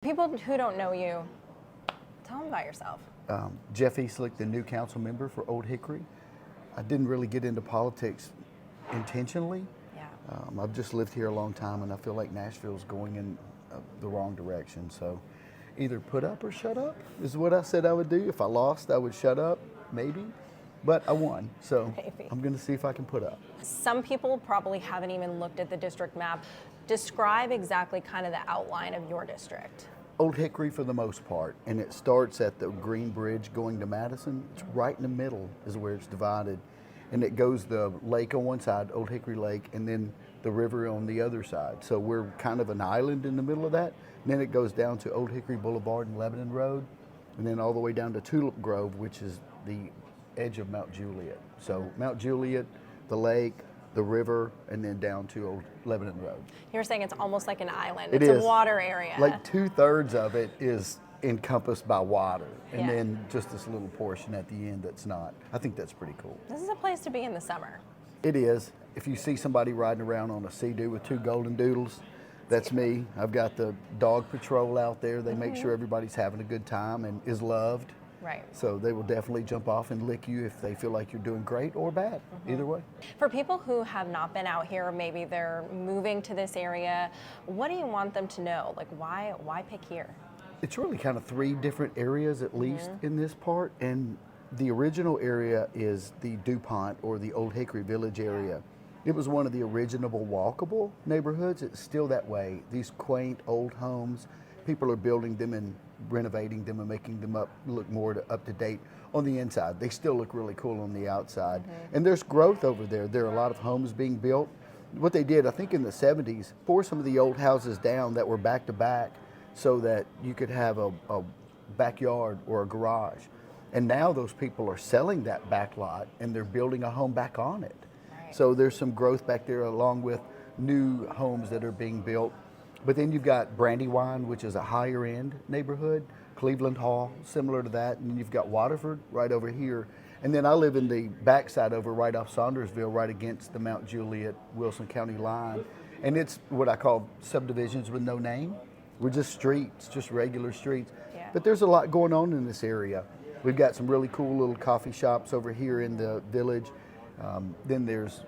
People who don't know you, tell them about yourself. Jeff Eslick, the new council member for Old Hickory. I didn't really get into politics intentionally. Yeah. I've just lived here a long time, and I feel like Nashville's going in the wrong direction. So either put up or shut up is what I said I would do. If I lost, I would shut up, maybe. But I won, so Maybe. I'm going to see if I can put up. Some people probably haven't even looked at the district map. Describe exactly kind of the outline of your district. Old Hickory for the most part, and it starts at the Green Bridge going to Madison. It's right in the middle is where it's divided, and it goes the lake on one side, Old Hickory Lake, and then the river on the other side. So we're kind of an island in the middle of that. And then it goes down to Old Hickory Boulevard and Lebanon Road, and then all the way down to Tulip Grove, which is the edge of Mount Juliet. So Mount Juliet, the lake, the river, and then down to Old Lebanon Road. You're saying it's almost like an island. It It's is. a water area. Like 2/3 of it is encompassed by water, and Yeah. then just this little portion at the end that's not. I think that's pretty cool. This is a place to be in the summer. It is. If you see somebody riding around on a Sea-Doo with 2 golden doodles, that's me. I've got the dog patrol out there. They make sure everybody's having a good time and is loved. Right. So they will definitely jump off and lick you if they feel like you're doing great or bad, either way. For people who have not been out here, maybe they're moving to this area, what do you want them to know? Like, why pick here? It's really kind of 3 different areas at least in this part, and the original area is the DuPont or the Old Hickory Village area. It was one of the original walkable neighborhoods. It's still that way. These quaint old homes, people are building them and renovating them and making them look more up to date on the inside. They still look really cool on the outside. And there's growth over there. There are a lot of homes being built. What they did, I think in the 70s, tore some of the old houses down that were back to back so that you could have a backyard or a garage. And now those people are selling that back lot and they're building a home back on it. Right. So there's some growth back there along with new homes that are being built. But then you've got Brandywine, which is a higher end neighborhood, Cleveland Hall, similar to that, and then you've got Waterford right over here. And then I live in the backside over right off Saundersville, right against the Mount Juliet, Wilson County line. And it's what I call subdivisions with no name. We're just streets, just regular streets. Yeah. But there's a lot going on in this area. We've got some really cool little coffee shops over here in the village. Then there's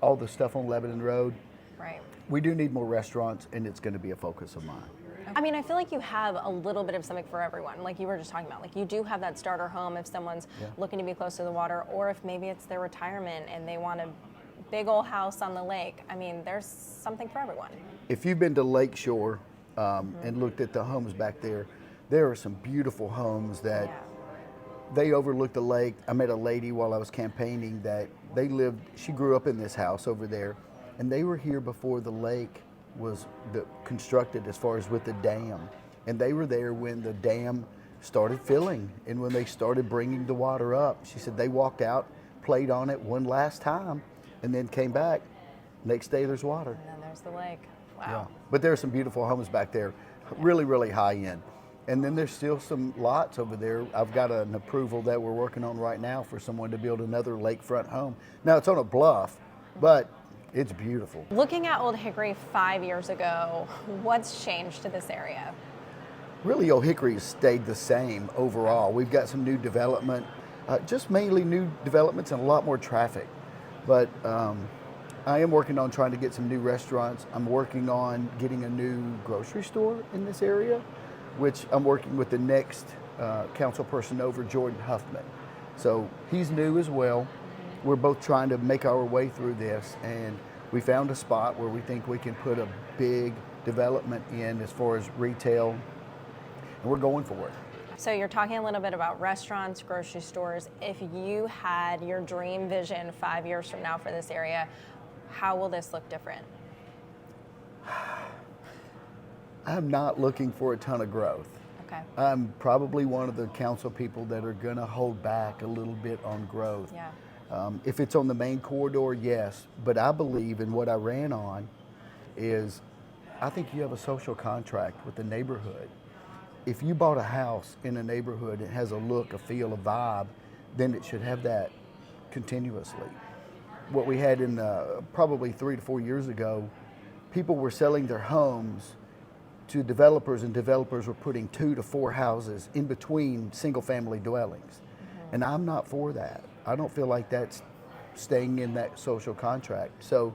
all the stuff on Lebanon Road. Right. We do need more restaurants, and it's going to be a focus of mine. I mean, I feel like you have a little bit of something for everyone. Like you were just talking about, like you do have that starter home if someone's looking to be close to the water, or if maybe it's their retirement and they want a big old house on the lake. I mean, there's something for everyone. If you've been to Lakeshore and looked at the homes back there, there are some beautiful homes that they overlook the lake. I met a lady while I was campaigning that she grew up in this house over there, and they were here before the lake was constructed as far as with the dam. And they were there when the dam started filling and when they started bringing the water up. She said they walked out, played on it one last time, and then came back. Next day there's water. And then there's the lake. Wow. Yeah. But there are some beautiful homes back there, really, really high end. And then there's still some lots over there. I've got an approval that we're working on right now for someone to build another lakefront home. Now it's on a bluff, but it's beautiful. Looking at Old Hickory 5 years ago, what's changed to this area? Really, Old Hickory has stayed the same overall. We've got some new development, just mainly new developments and a lot more traffic. But I am working on trying to get some new restaurants. I'm working on getting a new grocery store in this area, which I'm working with the next council person over, Jordan Huffman. So he's new as well. We're both trying to make our way through this, and we found a spot where we think we can put a big development in as far as retail, and we're going for it. So you're talking a little bit about restaurants, grocery stores. If you had your dream vision 5 years from now for this area, how will this look different? I'm not looking for a ton of growth. Okay. I'm probably one of the council people that are going to hold back a little bit on growth. Yeah. If it's on the main corridor, yes, but I believe in what I ran on is I think you have a social contract with the neighborhood. If you bought a house in a neighborhood that has a look, a feel, a vibe, then it should have that continuously. What we had in probably 3 to 4 years ago, people were selling their homes to developers, and developers were putting 2 to 4 houses in between single-family dwellings. And I'm not for that. I don't feel like that's staying in that social contract. So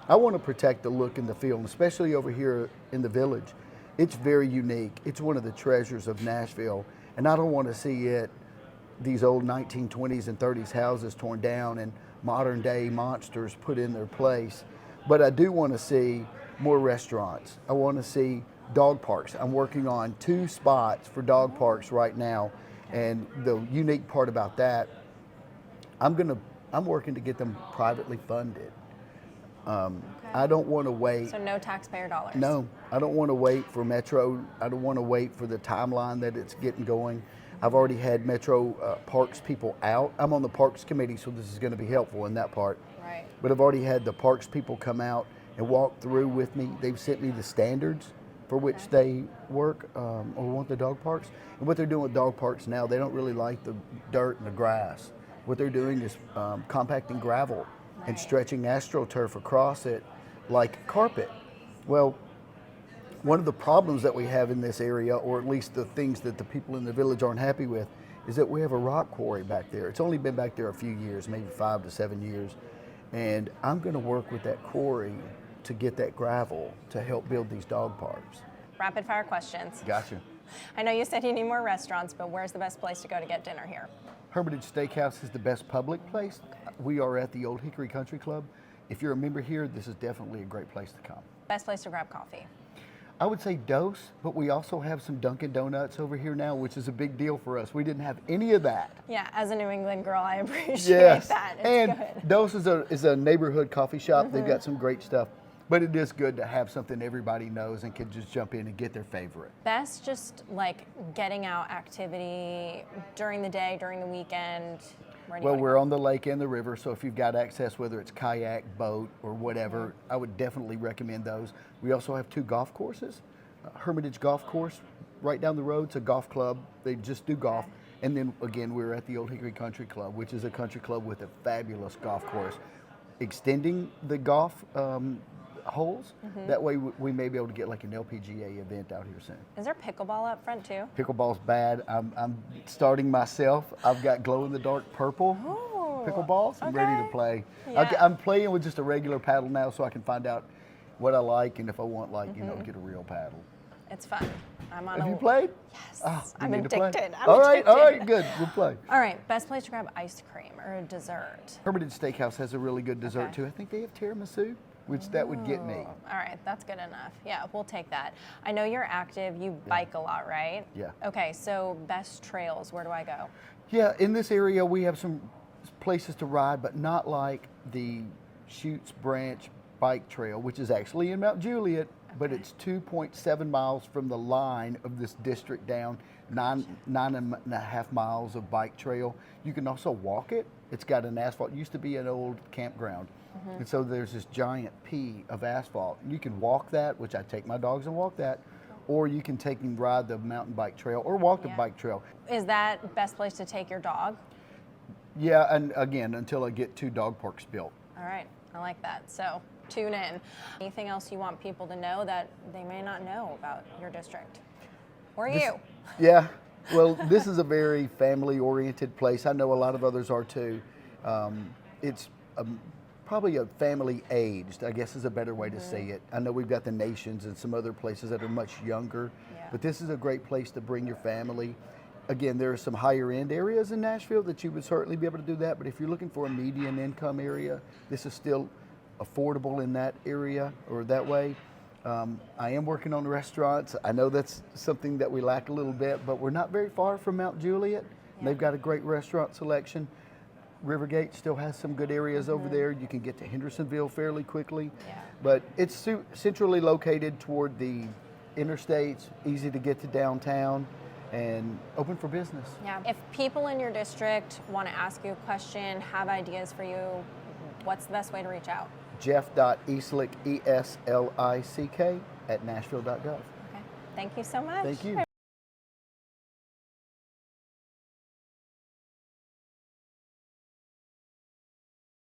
I want to protect the look and the feel, and especially over here in the village. It's very unique. It's one of the treasures of Nashville, and I don't want to see these old 1920s and 30s houses torn down and modern day monsters put in their place. But I do want to see more restaurants. I want to see dog parks. I'm working on 2 spots for dog parks right now, and the unique part about that, I'm working to get them privately funded. I don't want to wait. So no taxpayer dollars. No, I don't want to wait for Metro. I don't want to wait for the timeline that it's getting going. I've already had Metro Parks people out. I'm on the Parks Committee, so this is going to be helpful in that part. Right. But I've already had the Parks people come out and walk through with me. They've sent me the standards for which they work or want the dog parks. And what they're doing with dog parks now, they don't really like the dirt and the grass. What they're doing is compacting gravel and stretching AstroTurf across it like carpet. Well, one of the problems that we have in this area, or at least the things that the people in the village aren't happy with, is that we have a rock quarry back there. It's only been back there a few years, maybe 5 to 7 years. And I'm going to work with that quarry to get that gravel to help build these dog parks. Rapid fire questions. Gotcha. I know you said you need more restaurants, but where's the best place to go to get dinner here? Hermitage Steakhouse is the best public place. We are at the Old Hickory Country Club. If you're a member here, this is definitely a great place to come. Best place to grab coffee? I would say Dose, but we also have some Dunkin' Donuts over here now, which is a big deal for us. We didn't have any of that. Yeah, as a New England girl, I appreciate that. It's and good. Dose is a neighborhood coffee shop. They've got some great stuff. But it is good to have something everybody knows and can just jump in and get their favorite. Best just like getting out activity during the day, during the weekend. Well, we're on the lake and the river, so if you've got access, whether it's kayak, boat, or whatever, I would definitely recommend those. We also have 2 golf courses. Hermitage Golf Course, right down the road, it's a golf club. They just do golf. And then, again, we're at the Old Hickory Country Club, which is a country club with a fabulous golf course. Extending the golf holes, that way we may be able to get like an LPGA event out here soon. Is there pickleball up front too? Pickleball's bad. I'm starting myself. I've got glow-in-the-dark purple pickleballs. I'm ready to play. Yeah. I'm playing with just a regular paddle now, so I can find out what I like and if I want, like, to get a real paddle. It's fun. Have you played? Yes. Oh, I'm addicted. All right, good. We'll play. All right, best place to grab ice cream or a dessert? Hermitage Steakhouse has a really good dessert too. I think they have tiramisu, which that would get me. All right, that's good enough. Yeah, we'll take that. I know you're active. You bike a lot, right? Yeah. Okay, so best trails, where do I go? Yeah, in this area we have some places to ride, but not like the Chutes Branch Bike Trail, which is actually in Mount Juliet, but it's 2.7 miles from the line of this district down, nine and a half miles of bike trail. You can also walk it. It's got an asphalt. It used to be an old campground. And so there's this giant P of asphalt. You can walk that, which I take my dogs and walk that, or you can take and ride the mountain bike trail or walk the bike trail. Is that best place to take your dog? Yeah, and again, until I get 2 dog parks built. All right, I like that. So tune in. Anything else you want people to know that they may not know about your district? Or you? Yeah, well, this is a very family-oriented place. I know a lot of others are too. It's probably a family-aged, I guess is a better way to say it. I know we've got the Nations and some other places that are much younger, but this is a great place to bring your family. Again, there are some higher-end areas in Nashville that you would certainly be able to do that, but if you're looking for a median income area, this is still affordable in that area or that way. I am working on the restaurants. I know that's something that we lack a little bit, but we're not very far from Mount Juliet. They've got a great restaurant selection. Rivergate still has some good areas over there. You can get to Hendersonville fairly quickly, but it's centrally located toward the interstates, easy to get to downtown, and open for business. Yeah. If people in your district want to ask you a question, have ideas for you, what's the best way to reach out? Jeff.Eslick, ESLICK, @nashville.gov. Okay. Thank you so much. Thank you.